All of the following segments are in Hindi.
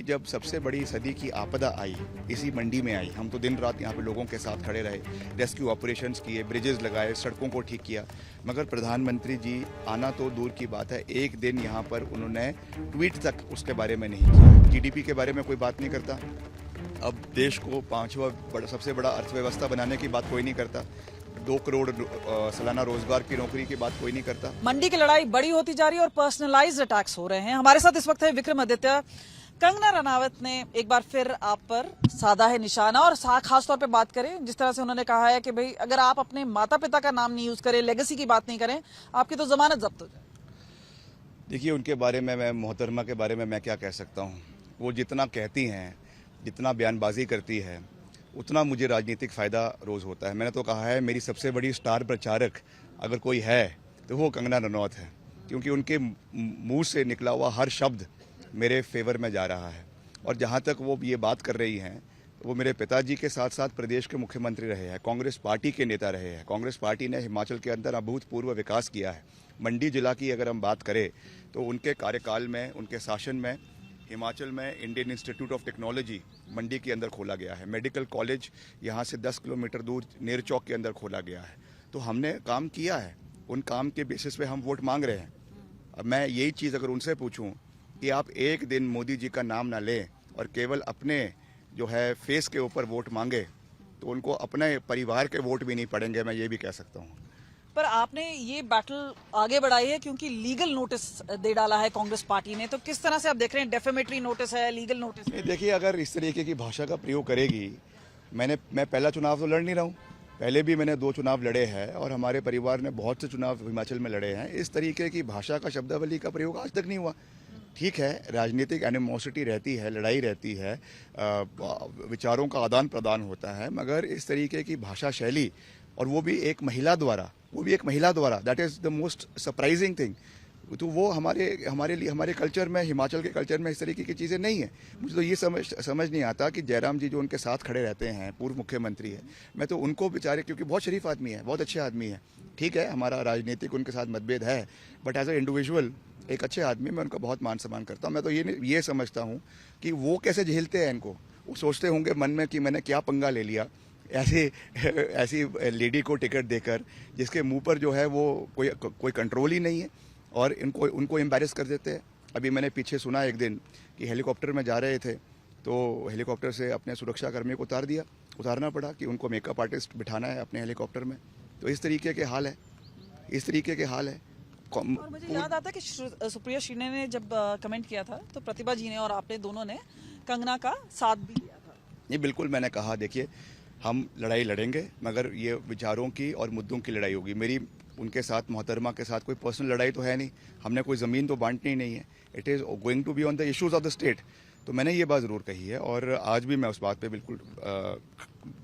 जब सबसे बड़ी सदी की आपदा आई इसी मंडी में आई। हम तो दिन रात यहाँ पे लोगों के साथ खड़े रहे, रेस्क्यू ऑपरेशंस किए, ब्रिजेस लगाए, सड़कों को ठीक किया, मगर प्रधानमंत्री जी आना तो दूर की बात है, एक दिन यहाँ पर उन्होंने ट्वीट तक उसके बारे में नहीं किया। जीडीपी के बारे में कोई बात नहीं करता। अब देश को पांचवा सबसे बड़ा अर्थव्यवस्था बनाने की बात कोई नहीं करता। 2 करोड़ सालाना रोजगार की नौकरी की बात कोई नहीं करता। मंडी की लड़ाई बड़ी होती जा रही है और पर्सनलाइज्ड अटैक्स हो रहे हैं। हमारे साथ इस वक्त है विक्रम आदित्य। कंगना रनावत ने एक बार फिर आप पर साधा है निशाना, और खास तौर पे बात करें जिस तरह से उन्होंने कहा है कि भाई अगर आप अपने माता पिता का नाम नहीं यूज करें, लेगेसी की बात नहीं करें, आपकी तो जमानत जब्त हो जाए। देखिए, उनके बारे में मैं मोहतरमा के बारे में मैं क्या कह सकता हूँ। वो जितना कहती हैं, जितना बयानबाजी करती है, उतना मुझे राजनीतिक फ़ायदा रोज़ होता है। मैंने तो कहा है मेरी सबसे बड़ी स्टार प्रचारक अगर कोई है तो वो कंगना रनौत है, क्योंकि उनके मुंह से निकला हुआ हर शब्द मेरे फेवर में जा रहा है। और जहाँ तक वो ये बात कर रही हैं, वो मेरे पिताजी के साथ साथ प्रदेश के मुख्यमंत्री रहे हैं, कांग्रेस पार्टी के नेता रहे हैं। कांग्रेस पार्टी ने हिमाचल के अंदर अभूतपूर्व विकास किया है। मंडी जिला की अगर हम बात करें तो उनके कार्यकाल में, उनके शासन में हिमाचल में इंडियन इंस्टीट्यूट ऑफ टेक्नोलॉजी मंडी के अंदर खोला गया है। मेडिकल कॉलेज यहाँ से 10 किलोमीटर दूर नेर चौक के अंदर खोला गया है। तो हमने काम किया है, उन काम के बेसिस पे हम वोट मांग रहे हैं। अब मैं यही चीज़ अगर उनसे पूछूं कि आप एक दिन मोदी जी का नाम ना लें और केवल अपने जो है फेस के ऊपर वोट मांगे, तो उनको अपने परिवार के वोट भी नहीं पड़ेंगे, मैं ये भी कह सकता हूँ। पर आपने ये बैटल आगे बढ़ाई है क्योंकि लीगल नोटिस दे डाला है कांग्रेस पार्टी ने, तो किस तरह से आप देख रहे हैं? डेफेमेटरी नोटिस है, लीगल नोटिस है? देखिए, अगर इस तरीके की भाषा का प्रयोग करेगी, मैं पहला चुनाव तो लड़ नहीं रहा हूँ, पहले भी मैंने 2 चुनाव लड़े हैं और हमारे परिवार ने बहुत से चुनाव हिमाचल में लड़े हैं। इस तरीके की भाषा का, शब्दावली का प्रयोग आज तक नहीं हुआ। ठीक है, राजनीतिक एनिमोसिटी रहती है, लड़ाई रहती है, विचारों का आदान प्रदान होता है, मगर इस तरीके की भाषा शैली, और वो भी एक महिला द्वारा, that is the most surprising thing. तो वो हमारे लिए, हमारे कल्चर में, हिमाचल के कल्चर में इस तरीके की चीज़ें नहीं है। मुझे तो ये समझ नहीं आता कि जयराम जी जो उनके साथ खड़े रहते हैं, पूर्व मुख्यमंत्री है, मैं तो उनको बेचारे, क्योंकि बहुत शरीफ आदमी है, बहुत अच्छे आदमी है, ठीक है, हमारा राजनीतिक उनके साथ मतभेद है, बट एज ए इंडिविजुअल एक अच्छे आदमी, मैं उनका बहुत मान सम्मान करता हूँ। मैं तो ये समझता हूँ कि वो कैसे झेलते हैं इनको। वो सोचते होंगे मन में कि मैंने क्या पंगा ले लिया, ऐसी लेडी को टिकट देकर जिसके मुंह पर जो है वो कोई कंट्रोल ही नहीं है, और उनको एम्बैरेस कर देते हैं। अभी मैंने पीछे सुना एक दिन कि हेलीकॉप्टर में जा रहे थे, तो हेलीकॉप्टर से अपने सुरक्षा कर्मी को उतारना पड़ा कि उनको मेकअप आर्टिस्ट बिठाना है अपने हेलीकॉप्टर में। तो इस तरीके के हाल है। और मुझे याद आता है कि सुप्रिया श्रीने ने जब कमेंट किया था तो प्रतिभा जी ने और आपने दोनों ने कंगना का साथ भी लिया था। ये बिल्कुल, मैंने कहा देखिए, हम लड़ाई लड़ेंगे, मगर ये विचारों की और मुद्दों की लड़ाई होगी। मेरी उनके साथ, मोहतरमा के साथ कोई पर्सनल लड़ाई तो है नहीं, हमने कोई ज़मीन तो बांटनी नहीं है। It is going to be on the issues of the state. तो मैंने ये बात ज़रूर कही है, और आज भी मैं उस बात पे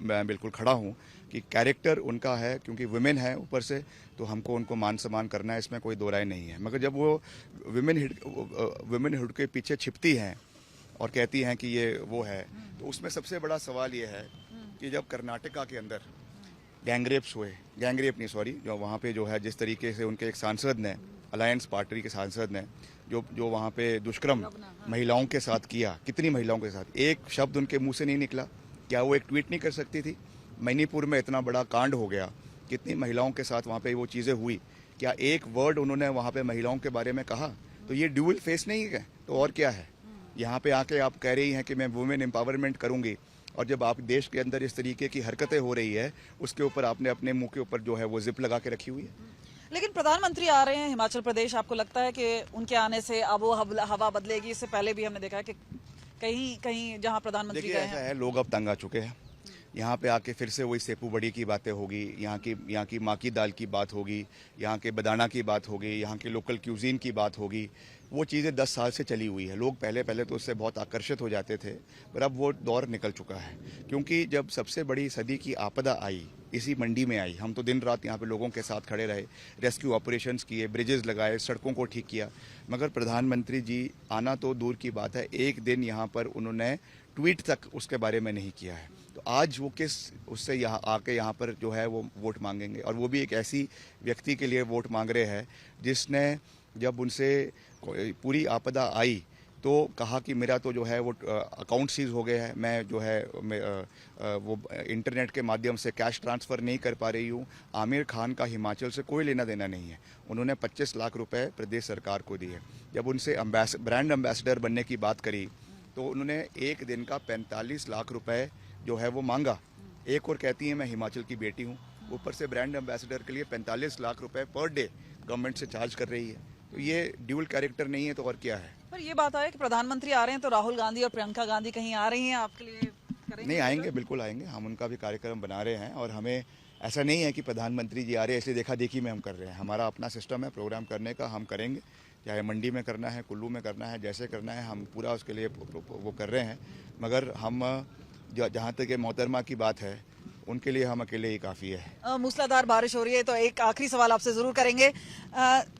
मैं बिल्कुल खड़ा हूँ कि कैरेक्टर उनका है, क्योंकि वुमेन है ऊपर से, तो हमको उनको मान सम्मान करना है, इसमें कोई दो राय नहीं है। मगर जब वो वुमेनहुड के पीछे छिपती हैं और कहती हैं कि ये वो है, तो उसमें सबसे बड़ा सवाल ये है कि जब कर्नाटका के अंदर जो वहाँ पे जो है, जिस तरीके से उनके एक सांसद ने, अलायंस पार्टी के सांसद ने जो वहाँ पे दुष्कर्म महिलाओं के साथ किया, कितनी महिलाओं के साथ, एक शब्द उनके मुंह से नहीं निकला। क्या वो एक ट्वीट नहीं कर सकती थी? मणिपुर में इतना बड़ा कांड हो गया, कितनी महिलाओं के साथ वहाँ पे वो चीज़ें हुई, क्या एक वर्ड उन्होंने वहाँ पे महिलाओं के बारे में कहा? तो ये ड्यूअल फेस नहीं है तो और क्या है? यहाँ पे आके आप कह रही हैं कि मैं वुमेन एम्पावरमेंट करूँगी, और जब आप देश के अंदर इस तरीके की हरकतें हो रही है, उसके ऊपर आपने अपने मुंह के ऊपर जो है वो जिप लगा के रखी हुई है। लेकिन प्रधानमंत्री आ रहे हैं हिमाचल प्रदेश, आपको लगता है कि उनके आने से अब वो हवा बदलेगी? इससे पहले भी हमने देखा है कि कहीं जहां प्रधानमंत्री गए हैं, है, लोग अब तंग आ चुके हैं। यहाँ पे आके फिर से वही सेपू बड़ी की बातें होगी, यहाँ की माँ की दाल की बात होगी, यहाँ के बदाना की बात होगी, यहाँ के लोकल क्यूजीन की बात होगी। वो चीज़ें 10 साल से चली हुई है। लोग पहले तो उससे बहुत आकर्षित हो जाते थे, पर अब वो दौर निकल चुका है, क्योंकि जब सबसे बड़ी सदी की आपदा आई इसी मंडी में आई। हम तो दिन रात यहाँ पे लोगों के साथ खड़े रहे, रेस्क्यू ऑपरेशंस किए, ब्रिजेस लगाए, सड़कों को ठीक किया, मगर प्रधानमंत्री जी आना तो दूर की बात है, एक दिन यहाँ पर उन्होंने ट्वीट तक उसके बारे में नहीं किया है। तो आज वो उससे यहाँ आके यहाँ पर जो है वो वोट मांगेंगे, और वो भी एक ऐसी व्यक्ति के लिए वोट मांग रहे हैं जिसने, जब उनसे पूरी आपदा आई तो कहा कि मेरा तो जो है वो अकाउंट सीज हो गया है, मैं जो है वो इंटरनेट के माध्यम से कैश ट्रांसफ़र नहीं कर पा रही हूँ। आमिर खान का हिमाचल से कोई लेना देना नहीं है। उन्होंने 25 लाख रुपए प्रदेश सरकार को दिए। जब उनसे ब्रांड एम्बेसडर बनने की बात करी तो उन्होंने एक दिन का 45 लाख रुपए जो है वो मांगा। एक और कहती है मैं हिमाचल की बेटी हूँ, ऊपर से ब्रांड एम्बेसडर के लिए 45 लाख रुपए पर डे गवर्नमेंट से चार्ज कर रही है। तो ये ड्यूल कैरेक्टर नहीं है तो और क्या है। पर ये बात है कि प्रधानमंत्री आ रहे हैं तो राहुल गांधी और प्रियंका गांधी कहीं आ रही हैं आपके लिए करेंगे? नहीं आएंगे, बिल्कुल आएंगे। हम उनका भी कार्यक्रम बना रहे हैं और हमें ऐसा नहीं है कि प्रधानमंत्री जी आ रहे हैं इसलिए देखा देखी में हम कर रहे हैं। हमारा अपना सिस्टम है प्रोग्राम करने का, हम करेंगे। चाहे मंडी में करना है, कुल्लू में करना है, जैसे करना है हम पूरा उसके लिए वो कर रहे हैं। मगर हम जहाँ तक ये मोहतरमा की बात है उनके लिए हम अकेले ही काफ़ी है। मूसलाधार बारिश हो रही है तो एक आखिरी सवाल आपसे जरूर करेंगे।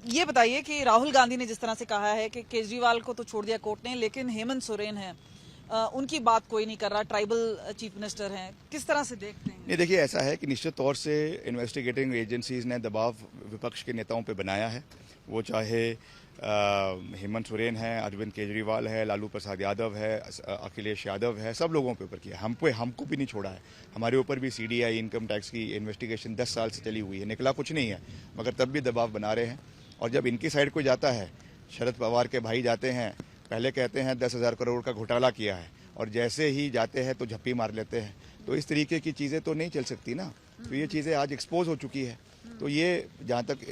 ये बताइए कि राहुल गांधी ने जिस तरह से कहा है कि केजरीवाल को तो छोड़ दिया कोर्ट ने, लेकिन हेमंत सोरेन है उनकी बात कोई नहीं कर रहा, ट्राइबल चीफ मिनिस्टर हैं, किस तरह से देखते हैं? नहीं, देखिए ऐसा है कि निश्चित तौर से इन्वेस्टिगेटिंग एजेंसीज ने दबाव विपक्ष के नेताओं पे बनाया है। वो चाहे हेमंत सोरेन है, अरविंद केजरीवाल है, लालू प्रसाद यादव है, अखिलेश यादव है, सब लोगों के ऊपर किया। हमको भी नहीं छोड़ा है। हमारे ऊपर भी सीडीआई इनकम टैक्स की इन्वेस्टिगेशन 10 साल से चली हुई है, निकला कुछ नहीं है, मगर तब भी दबाव बना रहे हैं। और जब इनकी साइड कोई जाता है, शरद पवार के भाई जाते हैं, पहले कहते हैं 10,000 करोड़ का घोटाला किया है और जैसे ही जाते हैं तो झप्पी मार लेते हैं। तो इस तरीके की चीज़ें तो नहीं चल सकती ना। तो ये चीज़ें आज एक्सपोज हो चुकी है। तो ये जहाँ तक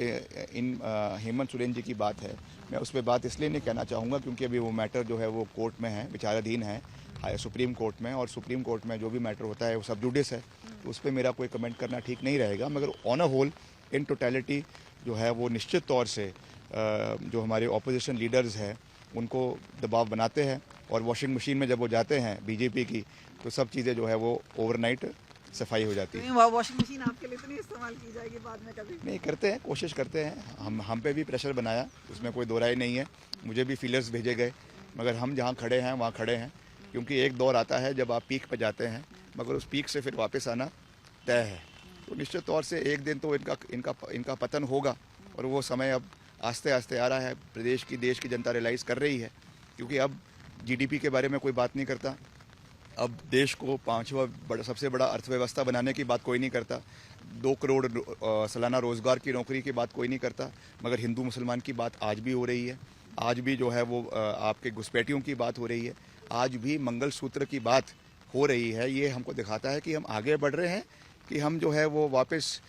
इन हेमंत सोरेन जी की बात है, मैं उस पर बात इसलिए नहीं कहना चाहूँगा क्योंकि अभी वो मैटर जो है वो कोर्ट में है, विचाराधीन है सुप्रीम कोर्ट में, और सुप्रीम कोर्ट में जो भी मैटर होता है वो सब जुडिस है, तो उस पर मेरा कोई कमेंट करना ठीक नहीं रहेगा। मगर on a whole in totality जो है वो निश्चित तौर से जो हमारे ऑपोजिशन लीडर्स हैं उनको दबाव बनाते हैं और वॉशिंग मशीन में जब वो जाते हैं बीजेपी की तो सब चीज़ें जो है वो ओवरनाइट सफाई हो जाती है। वॉशिंग मशीन आपके लिए तो नहीं इस्तेमाल की जाएगी बाद में कभी? नहीं, करते हैं, कोशिश करते हैं। हम पे भी प्रेशर बनाया, उसमें कोई दो राय नहीं है। मुझे भी फीलर्स भेजे गए, मगर हम जहाँ खड़े हैं वहाँ खड़े हैं, क्योंकि एक दौर आता है जब आप पीक पर जाते हैं, मगर उस पीक से फिर वापस आना तय है। तो निश्चित तौर से एक दिन तो इनका पतन होगा और वो समय अब आस्ते आस्ते आ रहा है। देश की जनता रियलाइज़ कर रही है, क्योंकि अब जीडीपी के बारे में कोई बात नहीं करता। अब देश को 5वां सबसे बड़ा अर्थव्यवस्था बनाने की बात कोई नहीं करता। 2 करोड़ सालाना रोजगार की नौकरी की बात कोई नहीं करता, मगर हिंदू मुसलमान की बात आज भी हो रही है। आज भी जो है वो आपके घुसपैठियों की बात हो रही है। आज भी मंगलसूत्र की बात हो रही है। ये हमको दिखाता है कि हम आगे बढ़ रहे हैं कि हम जो है वो वापस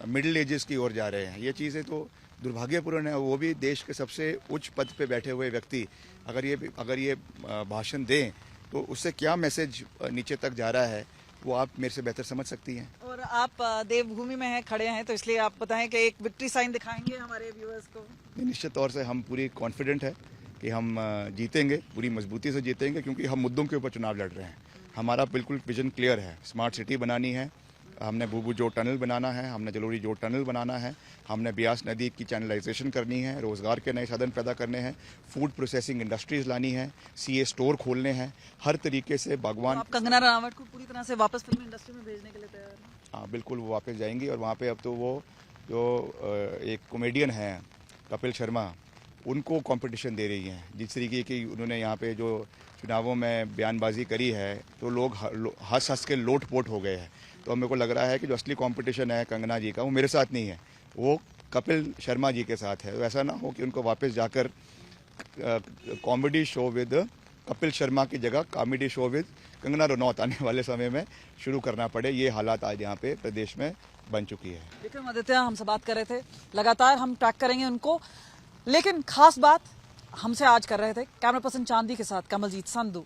मिडिल एजेस की ओर जा रहे हैं। ये चीज़ें तो दुर्भाग्यपूर्ण है। वो भी देश के सबसे उच्च पद पे बैठे हुए व्यक्ति अगर ये भाषण दें तो उससे क्या मैसेज नीचे तक जा रहा है वो आप मेरे से बेहतर समझ सकती हैं। और आप देवभूमि में हैं, खड़े हैं, तो इसलिए आप बताएं कि एक विक्ट्री साइन दिखाएंगे हमारे व्यूअर्स को? निश्चित तौर से हम पूरी कॉन्फिडेंट है कि हम जीतेंगे, पूरी मजबूती से जीतेंगे, क्योंकि हम मुद्दों के ऊपर चुनाव लड़ रहे हैं। हमारा बिल्कुल विजन क्लियर है। स्मार्ट सिटी बनानी है, हमने बूबू जोड़ टनल बनाना है, हमने जलोरी जोड़ टनल बनाना है, हमने ब्यास नदी की चैनलाइजेशन करनी है, रोज़गार के नए साधन पैदा करने हैं, फूड प्रोसेसिंग इंडस्ट्रीज लानी है, सीए स्टोर खोलने हैं, हर तरीके से बागवान। तो आप कंगना रनावत को पूरी तरह से वापस फिल्म इंडस्ट्री में भेजने के लिए तैयार हैं? हाँ बिल्कुल, वो वापस जाएंगी और वहाँ पे अब तो वो जो एक कॉमेडियन हैं कपिल शर्मा, उनको कंपटीशन दे रही हैं। जिस तरीके की उन्होंने यहाँ पे जो चुनावों में बयानबाजी करी है तो लोग हंस हंस के लोट-पोट हो गए हैं। तो मेरे को लग रहा है कि जो असली कंपटीशन है कंगना जी का वो मेरे साथ नहीं है, वो कपिल शर्मा जी के साथ है। तो ऐसा ना हो कि उनको वापस जाकर comedy show with Kapil Sharma की जगह comedy show with Kangana Ranaut आने वाले समय में शुरू करना पड़े। ये हालात आज यहाँ पे प्रदेश में बन चुकी है। विक्रमादित्य हमसे बात कर रहे थे, लगातार हम ट्रैक करेंगे उनको, लेकिन खास बात हमसे आज कर रहे थे कैमरा पर्सन चांदी के साथ कमलजीत संधू,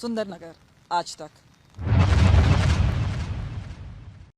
सुंदरनगर आज तक।